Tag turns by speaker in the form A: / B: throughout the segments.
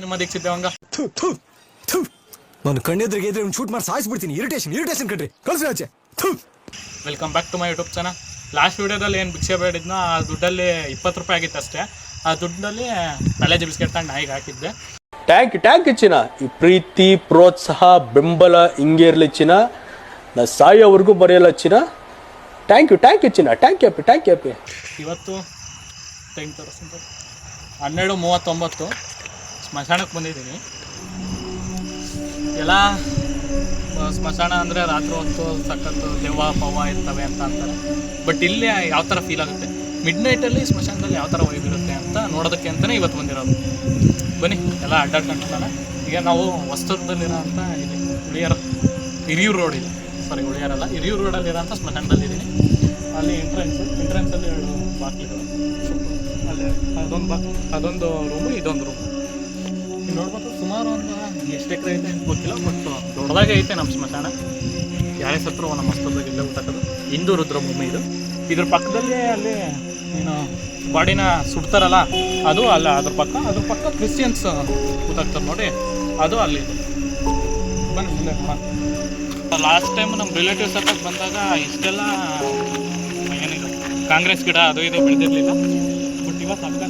A: Cinema Dixit ದೇವಂಗ
B: ನಾನು ಕಣ್ಣೆದ್ರಿಗೆ ಇದ್ರೆ shoot ಮಾಡಿ ಸಾಯಿಸ್ಬಿಡ್ತೀನಿ. ಇರಿಟೇಷನ್ ಕಣ್ರಿ, ಕಳ್ಸಿ ಆಚೆ.
A: Welcome back to my YouTube channel. Last ವಿಡಿಯೋದಲ್ಲಿ ಏನು ಭಿಕ್ಷೆ ಬೇಡಿದ್ನೋ ಆ ದುಡ್ಡಲ್ಲಿ 20 ರೂಪಾಯಿ ಆಗಿತ್ತು ಅಷ್ಟೇ. ಆ ದುಡ್ಡಲ್ಲಿ ತಲೆಜಿ ಬಿಸ್ಕೆಟ್ ತಗೊಂಡು ನಾಯಿಗೆ ಹಾಕಿದ್ದೆ.
C: ಟ್ಯಾಂಕ್ ಚಿನ್ನ, ಈ ಪ್ರೀತಿ ಪ್ರೋತ್ಸಾಹ ಬೆಂಬಲ ಹಿಂಗೆ ಇರಲಿ ಚಿನ್ನ, ನಾ ಸಾಯೋವರೆಗೂ ಬರೆಯಲ್ಲ ಚಿನ್ನ. ಥ್ಯಾಂಕ್ ಯು ಚಿನ್ನ, ಥ್ಯಾಂಕ್ ಯು ಹ್ಯಾಪಿ.
A: ಇವತ್ತು ಟೈಮ್ ತೋರಿಸ್ತೀನಿ, 12:39 ಸ್ಮಶಾನಕ್ಕೆ ಬಂದಿದ್ದೀನಿ. ಎಲ್ಲ ಸ್ಮಶಾನ ಅಂದರೆ ರಾತ್ರಿ ಹೊತ್ತು ಸಖತ್ತು ದೆವ್ವ ಪವ್ವ ಇರ್ತವೆ ಅಂತ ಅಂತಾರೆ. ಬಟ್ ಇಲ್ಲಿ ಯಾವ ಥರ ಫೀಲ್ ಆಗುತ್ತೆ, ಮಿಡ್ ನೈಟಲ್ಲಿ ಸ್ಮಶಾನದಲ್ಲಿ ಯಾವ ಥರ ವೈಬ್ ಇರುತ್ತೆ ಅಂತ ನೋಡೋದಕ್ಕೆ ಅಂತಲೇ ಇವತ್ತು ಬಂದಿರೋದು. ಬನ್ನಿ ಎಲ್ಲ ಅಡ್ಡಾಡ್ಕೊಂಡ್ತಾನೆ. ಈಗ ನಾವು ಹೊಸದುರ್ಗದಲ್ಲಿರೋ ಅಂತ ಇಲ್ಲಿ ಹಿರಿಯೂರು ರೋಡ್ ಇದೆ, ಉಳಿಯಾರಲ್ಲ ಹಿರಿಯೂರು ರೋಡಲ್ಲಿರೋಂಥ ಸ್ಮಶಾನದಲ್ಲಿದ್ದೀನಿ. ಅಲ್ಲಿ ಎಂಟ್ರೆನ್ಸಲ್ಲಿ 2 ಬಾಗಿಲುಗಳು, ಅಲ್ಲಿ ಅದೊಂದು ರೂಮು, ಇದೊಂದು ರೂಮು. ನೀವು ನೋಡ್ಬೋದು, ಸುಮಾರು ಒಂದು ಎಷ್ಟು ಎಕರೆ ಐತೆ ಅಂತ ಗೊತ್ತಿಲ್ಲ, ಬಟ್ ದೊಡ್ಡದಾಗೆ ಐತೆ ನಮ್ಮ ಸ್ಮಶಾನ. ಯಾರೇ ಸತ್ರು ನಮ್ಮ ಹೊಸದುರ್ಗದಾಗ ಇಲ್ಲೇ ಊಟಕ್ಕದು ಹಿಂದೂ ರುದ್ರಭೂಮಿ ಇದು. ಇದ್ರ ಪಕ್ಕದಲ್ಲಿ ಅಲ್ಲಿ ಏನು ಬಾಡಿನ ಸುಡ್ತಾರಲ್ಲ ಅದು ಅಲ್ಲ, ಅದ್ರ ಪಕ್ಕ ಕ್ರಿಶ್ಚಿಯನ್ಸ್ ಕೂತಾಗ್ತಾರೆ ನೋಡಿ, ಅದು ಅಲ್ಲಿ. ಬನ್ನಿ ಮುಂದೆ ನೋಡೋಣ. ಲಾಸ್ಟ್ ಟೈಮ್ ನಮ್ಮ ರಿಲೇಟಿವ್ಸ್ ಹತ್ರ ಬಂದಾಗ ಇಷ್ಟೆಲ್ಲ ಏನಿದೆ ಕಾಂಗ್ರೆಸ್ ಗಿಡ ಅದು ಇದು ಬೆಳೆದಿರಲಿಲ್ಲ. ಬಟ್ ಇವಾಗ ಸಕ್ಕ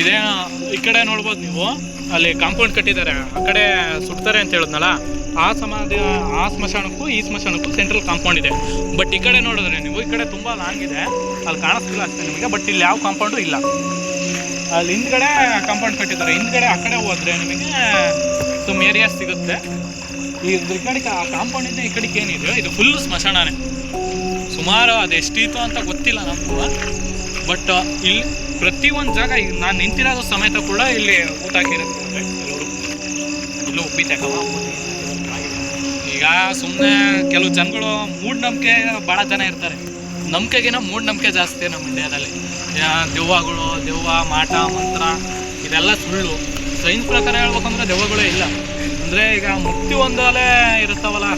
A: ಇದೇ. ಈ ಕಡೆ ನೋಡ್ಬೋದು ನೀವು, ಅಲ್ಲಿ ಕಾಂಪೌಂಡ್ ಕಟ್ಟಿದ್ದಾರೆ, ಆ ಕಡೆ ಸುಡ್ತಾರೆ ಅಂತ ಹೇಳಿದ್ನಲ್ಲ, ಆ ಸ್ಮಶಾನಕ್ಕೂ ಈ ಸ್ಮಶಾನಕ್ಕೂ ಸೆಂಟ್ರಲ್ ಕಾಂಪೌಂಡ್ ಇದೆ. ಬಟ್ ಈ ಕಡೆ ನೋಡಿದ್ರೆ ನೀವು, ಈ ಕಡೆ ತುಂಬ ಲಾಂಗ್ ಇದೆ, ಅಲ್ಲಿ ಕಾಣಿಸ್ತಿಲ್ಲ ಅಷ್ಟೇ ನಿಮಗೆ. ಬಟ್ ಇಲ್ಲಿ ಯಾವ ಕಾಂಪೌಂಡು ಇಲ್ಲ. ಅಲ್ಲಿ ಹಿಂದ್ಗಡೆ ಕಾಂಪೌಂಡ್ ಕಟ್ಟಿದ್ದಾರೆ, ಹಿಂದ್ಗಡೆ ಆ ಕಡೆ ಹೋದರೆ ನಿಮಗೆ ಸುಮ್ ಏರಿಯಾಸ್ ಸಿಗುತ್ತೆ. ಈ ಕಡೆ ಕಾಂಪೌಂಡಿಂದ ಈ ಕಡೆಗೆ ಏನಿದೆಯೋ ಇದು ಫುಲ್ ಸ್ಮಶಾನನೇ. ಸುಮಾರು ಅದು ಎಷ್ಟಿತ್ತು ಅಂತ ಗೊತ್ತಿಲ್ಲ ನಮಗೂ. ಬಟ್ ಇಲ್ಲಿ ಪ್ರತಿಯೊಂದು ಜಾಗ, ಈಗ ನಾನು ನಿಂತಿರೋದು ಸಮೇತ ಕೂಡ ಇಲ್ಲಿ ಊಟ ಹಾಕಿರುತ್ತೆ ಕೆಲವರು. ಇಲ್ಲೂ ಉಪ್ಪಿತಕ್ಕವ. ಈಗ ಸುಮ್ಮನೆ ಕೆಲವು ಜನಗಳು ಮೂಢನಂಬಿಕೆ ಭಾಳ ಜನ ಇರ್ತಾರೆ. ನಂಬಿಕೆಗಿನ ಮೂಢನಂಬಿಕೆ ಜಾಸ್ತಿ ನಮ್ಮ ಇಂಡಿಯಾದಲ್ಲಿ. ದೆವ್ವ ಮಾಟ ಮಂತ್ರ ಇದೆಲ್ಲ ಸುಳ್ಳು. ಸೈನ್ಸ್ ಪ್ರಕಾರ ಹೇಳ್ಬೇಕಂದ್ರೆ ದೆವ್ವಗಳೇ ಇಲ್ಲ. ಅಂದರೆ ಈಗ ಮುಕ್ತಿ ಒಂದಲೇ ಇರುತ್ತವಲ್ಲ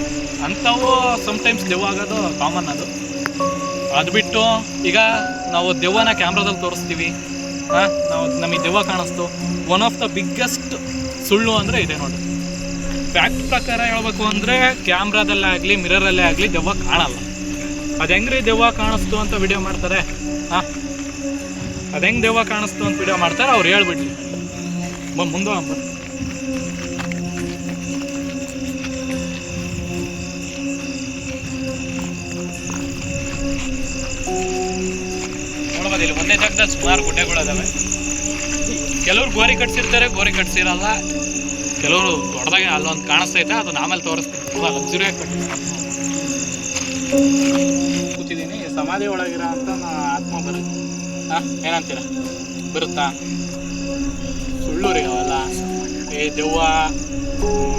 A: ಅಂಥವು ಸಮ್ಟೈಮ್ಸ್ ದೆವ್ವ ಆಗೋದು ಕಾಮನ್. ಅದು ಬಿಟ್ಟು ಈಗ ನಾವು ದೆವ್ವನ ಕ್ಯಾಮ್ರಾದಲ್ಲಿ ತೋರಿಸ್ತೀವಿ, ನಮಗೆ ದೆವ್ವ ಕಾಣಿಸ್ತು. ಒನ್ ಆಫ್ ದ ಬಿಗ್ಗೆಸ್ಟ್ ಸುಳ್ಳು ಅಂದರೆ ಇದೆ ನೋಡಿ. ಫ್ಯಾಕ್ಟ್ ಪ್ರಕಾರ ಹೇಳ್ಬೇಕು ಅಂದರೆ ಕ್ಯಾಮ್ರಾದಲ್ಲೇ ಆಗಲಿ ಮಿರರಲ್ಲೇ ಆಗಲಿ ದೆವ್ವ ಕಾಣಲ್ಲ. ಅದು ಹೆಂಗ್ರಿ ದೆವ್ವ ಕಾಣಿಸ್ತು ಅಂತ ವಿಡಿಯೋ ಮಾಡ್ತಾರೆ? ಅದು ಹೆಂಗೆ ದೆವ್ವ ಕಾಣಿಸ್ತು ಅಂತ ವಿಡಿಯೋ ಮಾಡ್ತಾರೆ, ಅವ್ರು ಹೇಳ್ಬಿಡ್ಲಿ. ಮುಂದೆ ನೋಡ್ಬೋದು, ಇಲ್ಲಿ ಒಂದೇ ಜಾಗದಲ್ಲಿ ಸುಮಾರು ಗುಡ್ಡೆಗಳು ಅದಾವೆ. ಕೆಲವ್ರು ಗೋರಿ ಕಟ್ಸಿರ್ತಾರೆ, ಗೋರಿ ಕಟ್ಸಿರಲ್ಲ. ಕೆಲವರು ದೊಡ್ಡದಾಗೆ ಅಲ್ಲೊಂದು ಕಾಣಿಸ್ತೈತೆ, ಅದನ್ನ ಆಮೇಲೆ ತೋರಿಸ್ತೀನಿ. ತುಂಬ ಲಕ್ಸುರಿಯಾಗಿ ಕಟ್ಟಿರ್ತಾರೆ. ಕೂತಿದ್ದೀನಿ, ಸಮಾಧಿ ಒಳಗಿರೋ ಅಂತ ಆತ್ಮ ಬರುತ್ತೆ. ಏನಂತೀರ, ಬರುತ್ತಾ? ಸುಳ್ಳು ರೀ ಅವೆಲ್ಲ. ಈ ದೆವ್ವ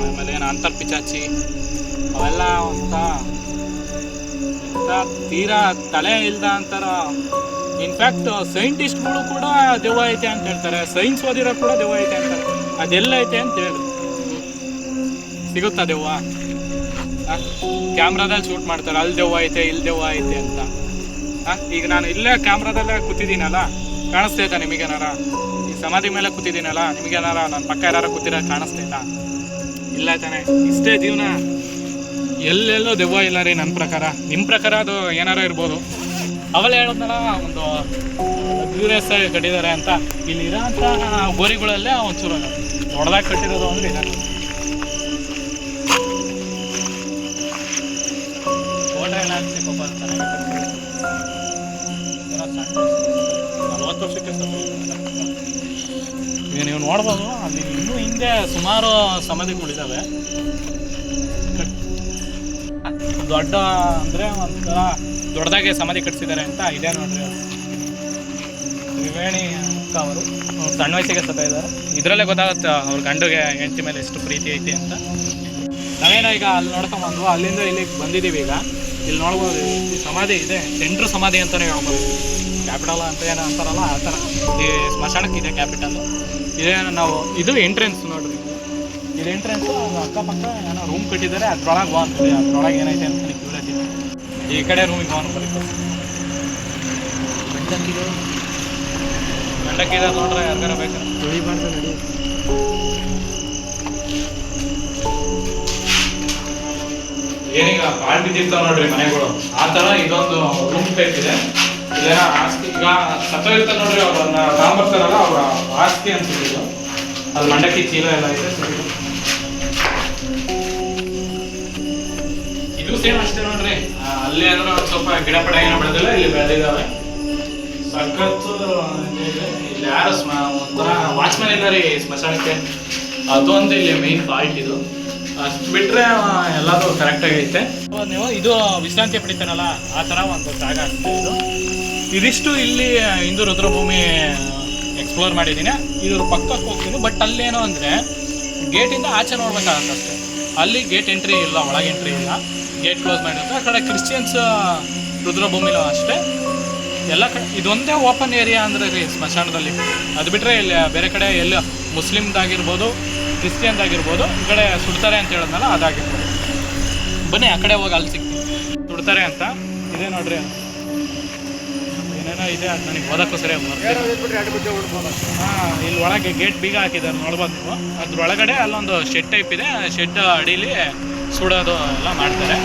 A: ಆಮೇಲೆ ಏನು ಅಂತರ್ಪಿಚಾಚಿ ಅವೆಲ್ಲ ಅಂತ ತೀರಾ ತಲೆ ಇಲ್ದ ಅಂತಾರ. ಇನ್ಫ್ಯಾಕ್ಟ್ ಸೈಂಟಿಸ್ಟ್ಗಳು ಕೂಡ ದೆವ್ವ ಐತೆ ಅಂತ ಹೇಳ್ತಾರೆ, ಸೈನ್ಸ್ ಓದಿರೋ ಕೂಡ ದೆವ್ವ ಐತೆ ಅಂತಾರೆ. ಅದೆಲ್ಲ ಐತೆ ಅಂತ ಹೇಳಿ ಸಿಗುತ್ತಾ ದೆವ್ವ? ಕ್ಯಾಮ್ರಾದಲ್ಲಿ ಶೂಟ್ ಮಾಡ್ತಾರೆ, ಅಲ್ಲಿ ದೆವ್ವ ಐತೆ ಇಲ್ಲಿ ದೆವ್ವ ಐತೆ ಅಂತ. ಈಗ ನಾನು ಇಲ್ಲೇ ಕ್ಯಾಮ್ರಾದಲ್ಲೇ ಕೂತಿದ್ದೀನಲ್ಲ, ಕಾಣಿಸ್ತೈತಾ ನಿಮಗೇನಾರ? ಈ ಸಮಾಧಿ ಮೇಲೆ ಕೂತಿದ್ದೀನಲ್ಲ, ನಿಮಗೇನಾರ ನನ್ನ ಪಕ್ಕ ಯಾರು ಕೂತಿರೋ ಕಾಣಿಸ್ತೈತಾ? ಇಲ್ಲ ತಾನೆ. ಇಷ್ಟೇ ಜೀವನ, ಎಲ್ಲೆಲ್ಲೋ ದೆವ್ವ ಇಲ್ಲ ರೀ ನನ್ನ ಪ್ರಕಾರ. ನಿಮ್ಮ ಪ್ರಕಾರ ಅದು ಏನಾರ ಇರ್ಬೋದು. ಅವಲೇ ಹೇಳೋದ್ನಲ್ಲ, ಒಂದು ಲಕ್ಸುರಿಯಸ್ ಆಗಿ ಕಟ್ಟಿದ್ದಾರೆ ಅಂತ. ಇಲ್ಲಿರೋ ಅಂಥ ಗೋರಿಗಳಲ್ಲೇ ಒಂಚೂರು ದೊಡ್ಡದಾಗಿ ಕಟ್ಟಿರೋದು ಅಂದರೆ ಇದೆ. ಫೋಟೋ ಎಲ್ಲ ಹಾಕ್ಸಿ ಪಾಪ, ಚೆನ್ನಾಗಿ 40 ವರ್ಷಕ್ಕೆ ಈಗ ನೀವು ನೋಡ್ಬೋದು. ಅಲ್ಲಿ ಇನ್ನೂ ಹಿಂದೆ ಸುಮಾರು ಸಮಾಧಿಗಳಿದ್ದಾವೆ. ದೊಡ್ಡ ಅಂದರೆ ಒಂಥರ ದೊಡ್ಡದಾಗೆ ಸಮಾಧಿ ಕಟ್ಸಿದ್ದಾರೆ ಅಂತ ಇದೆ ನೋಡ್ರಿ. ತ್ರಿವೇಣಿ ಅಕ್ಕ ಅವರು ಸಣ್ಣ ವಯಸ್ಸಿಗೆ ಸತ್ತ ಇದ್ದಾರೆ. ಇದರಲ್ಲೇ ಗೊತ್ತಾಗುತ್ತೆ ಅವ್ರ ಗಂಡಿಗೆ ಹೆಂಡತಿ ಮೇಲೆ ಎಷ್ಟು ಪ್ರೀತಿ ಐತಿ ಅಂತ. ನಾವೇನೋ ಈಗ ಅಲ್ಲಿ ನೋಡ್ಕೊಂಬಂದ್ವು, ಅಲ್ಲಿಂದ ಇಲ್ಲಿಗೆ ಬಂದಿದ್ದೀವಿ. ಈಗ ಇಲ್ಲಿ ನೋಡ್ಬೋದು, ಈ ಸಮಾಧಿ ಇದೆ, ಸೆಂಟ್ರ್ ಸಮಾಧಿ ಅಂತಲೇ ಹೇಳ್ಬೋದು. ಕ್ಯಾಪಿಟಲ್ ಅಂತ ಏನೋ ಅಂತಾರಲ್ಲ ಆ ಥರ ಈ ಸ್ಮಶಾನಕ್ಕೆ ಇದೆ ಕ್ಯಾಪಿಟಲ್. ಇದೇನು ನಾವು ಇದು ಎಂಟ್ರೆನ್ಸ್ ನೋಡ್ರಿ, ಇದು ಎಂಟ್ರೆನ್ಸು. ಅದು ಅಕ್ಕಪಕ್ಕ ಏನೋ ರೂಮ್ ಕಟ್ಟಿದ್ದಾರೆ, ಅದ್ರೊಳಗೆ ಹೋಗ್ತದೆ. ಅದ್ರೊಳಗೆ ಏನೈತೆ ಅಂತ ಕ್ಯೂರಿಯಾಸಿಟಿ. ಈ ಕಡೆ ರೂಮಿಗೆ ಹೋಗೋಣ ಬರೀ. ಮಂಡಕ್ಕಿದ ನೋಡ್ರೆ ಯಾರಿಗಾರ ಬೇಕಾ ಏನೀಗ ಬಾಳ್ ಬಿದ್ದಿರ್ತಾವ ನೋಡ್ರಿ ಮನೆಗಳು ಆ ತರ ಇದೊಂದು ರೂಮ್ ಟೈಪ್ ಇದೆ. ಇಲ್ಲೇನ ಆಸ್ತಿ ಈಗ ಸತ್ತ ಇರ್ತಾರೆ ನೋಡ್ರಿ, ಅವ್ರನ್ನ ತಗೊಂಬರ್ತಾರಲ್ಲ ಅವ್ರ ಆಸ್ತಿ ಅಂತಿದ್ದು ಅದು ಮಂಡಕ್ಕಿ ಚೀಲ ಎಲ್ಲ ಇದೆ. ಇದು ಸೇಮ್ ಅಷ್ಟೇ ನೋಡ್ರಿ, ಅಲ್ಲಿ ಅಂದ್ರೆ ಒಂದು ಸ್ವಲ್ಪ ಗಿಡ ಪಡ ಏನೋ ಬೆಳೆದಿಲ್ಲ, ಇಲ್ಲಿ ಬೆಳೆದಿದ್ದಾವೆ ಸಖತ್ತು. ಇಲ್ಲಿ ಯಾರು ಒಂಥರ ವಾಚ್ಮನ್ ಇಲ್ಲ ರೀ ಸ್ಮಶಾನಕ್ಕೆ, ಅದೊಂದು ಇಲ್ಲಿ ಮೇನ್ ಫಾಲ್ಟ್ ಇದು. ಅಷ್ಟು ಬಿಟ್ರೆ ಎಲ್ಲದೂ ಕರೆಕ್ಟಾಗಿ ಐತೆ. ನೀವು ಇದು ವಿಶ್ರಾಂತಿ ಪಡಿತಾನಲ್ಲ ಆ ಥರ ಒಂದು ಜಾಗ ಆಗ್ತದೆ ಇದು. ಇದಿಷ್ಟು ಇಲ್ಲಿ ಹಿಂದೂ ರುದ್ರಭೂಮಿ ಎಕ್ಸ್ಪ್ಲೋರ್ ಮಾಡಿದ್ದೀನಿ. ಇದ್ರ ಪಕ್ಕಕ್ಕೆ ಹೋಗ್ತೀನಿ, ಬಟ್ ಅಲ್ಲೇನು ಅಂದರೆ ಗೇಟಿಂದ ಆಚೆ ನೋಡ್ಬೇಕಾಗತ್ತೆ ಅಷ್ಟೇ. ಅಲ್ಲಿ ಗೇಟ್ ಎಂಟ್ರಿ ಇಲ್ಲ, ಒಳಗೆ ಎಂಟ್ರಿ ಇಲ್ಲ, ಗೇಟ್ ಕ್ಲೋಸ್ ಮಾಡಿರುತ್ತೆ. ಆ ಕಡೆ ಕ್ರಿಶ್ಚಿಯನ್ಸ್ ರುದ್ರಭೂಮಿಲೂ ಅಷ್ಟೇ. ಎಲ್ಲ ಕಡೆ ಇದೊಂದೇ ಓಪನ್ ಏರಿಯಾ ಅಂದರೆ ರೀ ಸ್ಮಶಾನದಲ್ಲಿ. ಅದು ಬಿಟ್ಟರೆ ಇಲ್ಲಿ ಬೇರೆ ಕಡೆ ಎಲ್ಲ ಮುಸ್ಲಿಮ್ದಾಗಿರ್ಬೋದು, ಕ್ರಿಶ್ಚಿಯನ್ದಾಗಿರ್ಬೋದು, ಈ ಕಡೆ ಸುಡ್ತಾರೆ ಅಂತ ಹೇಳಿದ್ನಲ್ಲ ಅದಾಗಿರ್ಬೋದು. ಬನ್ನಿ ಆ ಕಡೆ ಹೋಗಿ ಅಲ್ಲಿ ಸಿಗ್ತೀವಿ. ಸುಡ್ತಾರೆ ಅಂತ ಇದೆ ನೋಡ್ರಿ, ಏನೇನೋ ಇದೆ, ಅದು ನನಗೆ ಓದಕ್ಕೂ ಸರಿಯಾಗಿ ಹಾಂ. ಇಲ್ಲಿ ಒಳಗೆ ಗೇಟ್ ಬೀಗ ಹಾಕಿದ್ದಾರೆ ನೋಡ್ಬೋದು ನೀವು. ಅದ್ರೊಳಗಡೆ ಅಲ್ಲೊಂದು ಶೆಡ್ ಟೈಪ್ ಇದೆ, ಶೆಡ್ ಅಡೀಲಿ ಸುಡೋದು ಎಲ್ಲ ಮಾಡ್ತಾರೆ.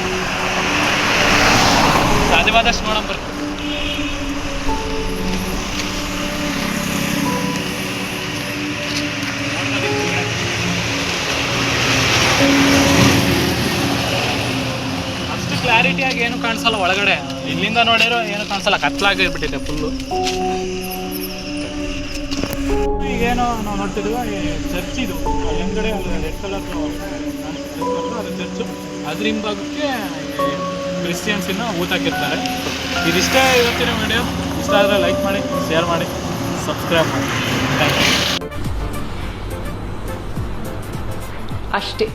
A: ಸಾಧ್ಯವಾದಷ್ಟು ನೋಡೋಣ ಬರ್ತೀವಿ. ಅಷ್ಟು ಕ್ಲಾರಿಟಿಯಾಗಿ ಏನು ಕಾಣಿಸಲ್ಲ ಒಳಗಡೆ, ಇಲ್ಲಿಂದ ನೋಡಿರೋ ಏನು ಕಾಣಿಸಲ್ಲ, ಕತ್ಲಾಗಿರ್ಬಿಟ್ಟಿದೆ ಫುಲ್ಲು. ಈಗೇನೋ ನಾವು ನೋಡ್ತಿದ್ವಿ ಚರ್ಚ್, ಇದು ಹಿಂದ್ಗಡೆ ಅಲ್ಲಿ ರೆಡ್ ಕಲರ್ ಅದು ಚರ್ಚು, ಅದ್ರ ಹಿಂಭಾಗಕ್ಕೆ ಕ್ರಿಶ್ಚಿಯನ್ಸಿನ ಊಟ ಹಾಕಿರ್ತಾರೆ. ಇದಿಷ್ಟೇ ಇವತ್ತಿನ ವಿಡಿಯೋ. ಇಷ್ಟ ಆದರೆ ಲೈಕ್ ಮಾಡಿ, ಶೇರ್ ಮಾಡಿ, ಸಬ್ಸ್ಕ್ರೈಬ್ ಮಾಡಿ. Thank you.
D: ಅಷ್ಟೇ.